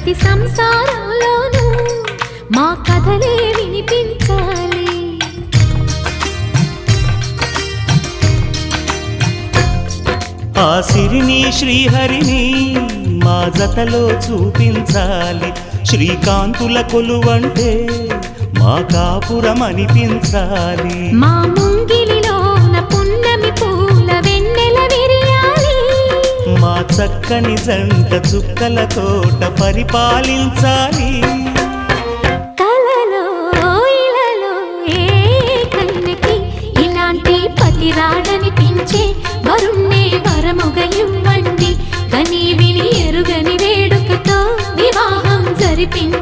ప్రతి సంసారంలోనూ మా కథలే వినిపించాలి. ఆ సిరిని శ్రీహరిని మా జతలో చూపించాలి. శ్రీకాంతుల కొలువంటే మా కాపురం అనిపించాలి. మా ముంగిలిలోన పున్నమి పూల వెన్నెల విరియాలి. మా చక్కని జంట చుక్కల తోట పరిపాలించాలి. కలలో ఇలలో ఏ కన్నెకి ఇలాంటి పతి రాడనిపించే వరుణ్ణే వరముగా ఇవ్వండి. కని విని ఎరుగని వేడుకతో వివాహం జరిపించండి.